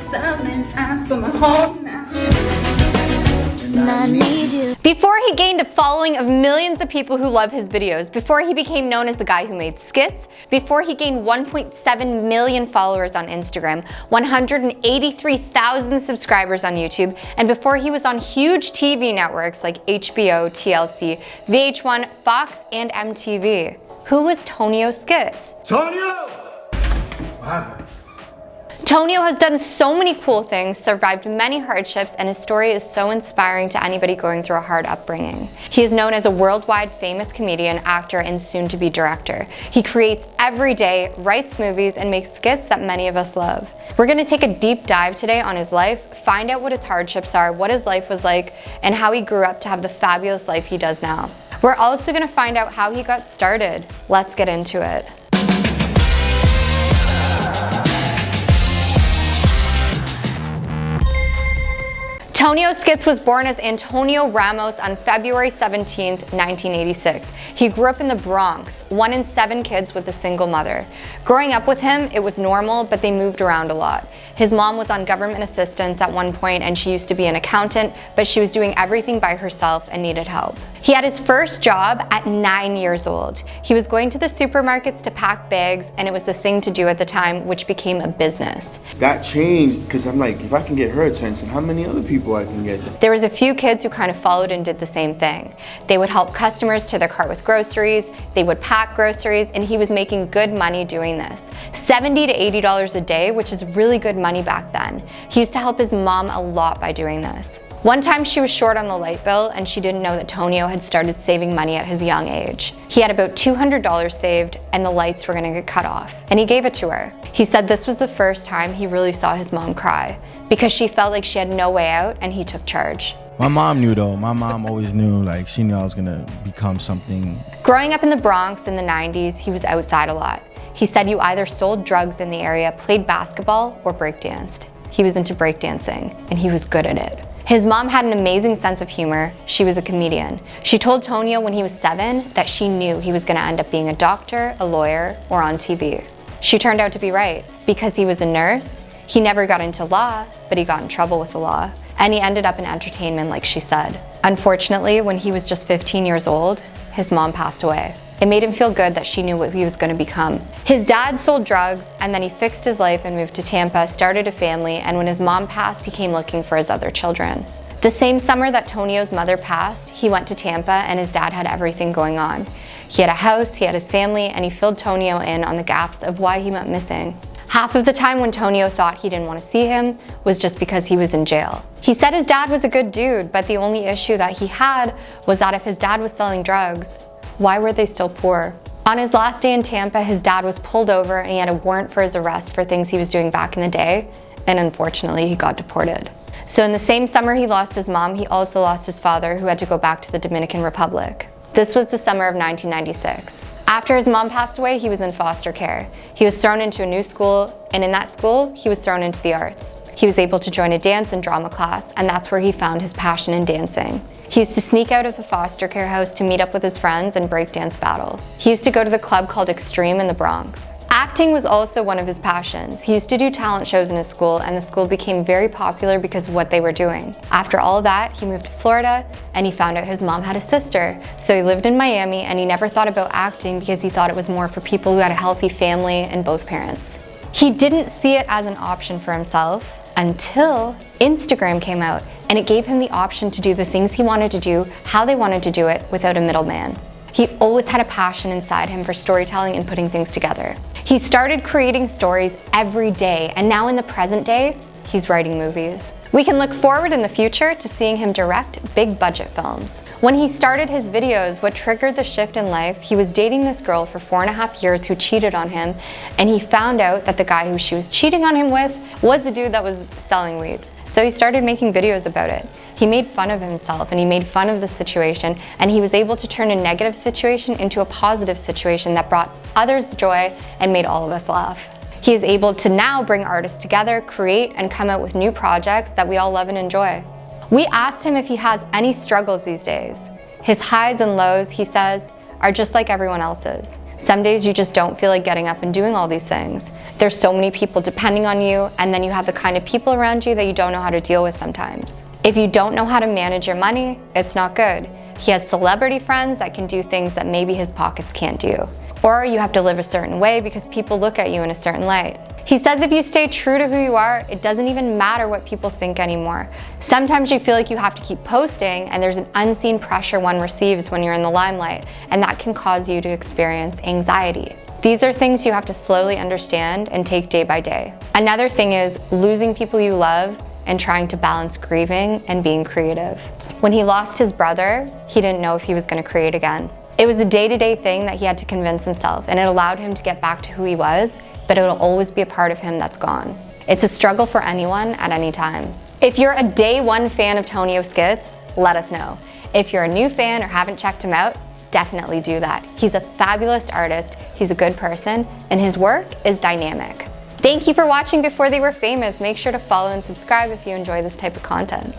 something, I'm home now. Before he gained a following of millions of people who love his videos, before he became known as the guy who made skits, before he gained 1.7 million followers on Instagram, 183,000 subscribers on YouTube, and before he was on huge TV networks like HBO, TLC, VH1, Fox, and MTV. Who was Tonio Skits? Tonio! What happened? Tonio has done so many cool things, survived many hardships, and his story is so inspiring to anybody going through a hard upbringing. He is known as a worldwide famous comedian, actor, and soon-to-be director. He creates every day, writes movies, and makes skits that many of us love. We're going to take a deep dive today on his life, find out what his hardships are, what his life was like, and how he grew up to have the fabulous life he does now. We're also going to find out how he got started. Let's get into it. Tonio Skits was born as Antonio Ramos on February 17, 1986. He grew up in the Bronx, 1 in 7 kids with a single mother. Growing up with him, it was normal, but they moved around a lot. His mom was on government assistance at one point, and she used to be an accountant, but she was doing everything by herself and needed help. He had his first job at 9 years old. He was going to the supermarkets to pack bags, and it was the thing to do at the time, which became a business. That changed because I'm like, if I can get her attention, how many other people I can get? There was a few kids who kind of followed and did the same thing. They would help customers to their cart with groceries, they would pack groceries, and he was making good money doing this. $70 to $80 a day, which is really good money back then. He used to help his mom a lot by doing this. One time she was short on the light bill and she didn't know that Tonio had started saving money at his young age. He had about $200 saved and the lights were gonna get cut off, and he gave it to her. He said this was the first time he really saw his mom cry because she felt like she had no way out and he took charge. My mom knew though. My mom always knew, like she knew I was gonna become something. Growing up in the Bronx in the 90s, he was outside a lot. He said you either sold drugs in the area, played basketball, or breakdanced. He was into breakdancing and he was good at it. His mom had an amazing sense of humor. She was a comedian. She told Tonio when he was 7 that she knew he was gonna end up being a doctor, a lawyer, or on TV. She turned out to be right. Because he was a nurse, he never got into law, but he got in trouble with the law. And he ended up in entertainment, like she said. Unfortunately, when he was just 15 years old, his mom passed away. It made him feel good that she knew what he was going to become. His dad sold drugs, and then he fixed his life and moved to Tampa, started a family, and when his mom passed, he came looking for his other children. The same summer that Tonio's mother passed, he went to Tampa and his dad had everything going on. He had a house, he had his family, and he filled Tonio in on the gaps of why he went missing. Half of the time when Tonio thought he didn't want to see him was just because he was in jail. He said his dad was a good dude, but the only issue that he had was that if his dad was selling drugs, why were they still poor? On his last day in Tampa, his dad was pulled over and he had a warrant for his arrest for things he was doing back in the day, and unfortunately he got deported. So in the same summer he lost his mom, he also lost his father, who had to go back to the Dominican Republic. This was the summer of 1996. After his mom passed away, he was in foster care. He was thrown into a new school, and in that school, he was thrown into the arts. He was able to join a dance and drama class, and that's where he found his passion in dancing. He used to sneak out of the foster care house to meet up with his friends and breakdance battle. He used to go to the club called Extreme in the Bronx. Acting was also one of his passions. He used to do talent shows in his school, and the school became very popular because of what they were doing. After all of that, he moved to Florida, and he found out his mom had a sister. So he lived in Miami, and he never thought about acting because he thought it was more for people who had a healthy family and both parents. He didn't see it as an option for himself until Instagram came out, and it gave him the option to do the things he wanted to do, how they wanted to do it, without a middleman. He always had a passion inside him for storytelling and putting things together. He started creating stories every day, and now in the present day, he's writing movies. We can look forward in the future to seeing him direct big budget films. When he started his videos, what triggered the shift in life, he was dating this girl for 4.5 years who cheated on him, and he found out that the guy who she was cheating on him with was the dude that was selling weed. So he started making videos about it. He made fun of himself and he made fun of the situation, and he was able to turn a negative situation into a positive situation that brought others joy and made all of us laugh. He is able to now bring artists together, create, and come out with new projects that we all love and enjoy. We asked him if he has any struggles these days. His highs and lows, he says, are just like everyone else's. Some days you just don't feel like getting up and doing all these things. There's so many people depending on you, and then you have the kind of people around you that you don't know how to deal with sometimes. If you don't know how to manage your money, it's not good. He has celebrity friends that can do things that maybe his pockets can't do. Or you have to live a certain way because people look at you in a certain light. He says if you stay true to who you are, it doesn't even matter what people think anymore. Sometimes you feel like you have to keep posting, and there's an unseen pressure one receives when you're in the limelight, and that can cause you to experience anxiety. These are things you have to slowly understand and take day by day. Another thing is losing people you love and trying to balance grieving and being creative. When he lost his brother, he didn't know if he was going to create again. It was a day-to-day thing that he had to convince himself, and it allowed him to get back to who he was, but it'll always be a part of him that's gone. It's a struggle for anyone at any time. If you're a day one fan of Tonio Skits, let us know. If you're a new fan or haven't checked him out, definitely do that. He's a fabulous artist, he's a good person, and his work is dynamic. Thank you for watching Before They Were Famous. Make sure to follow and subscribe if you enjoy this type of content.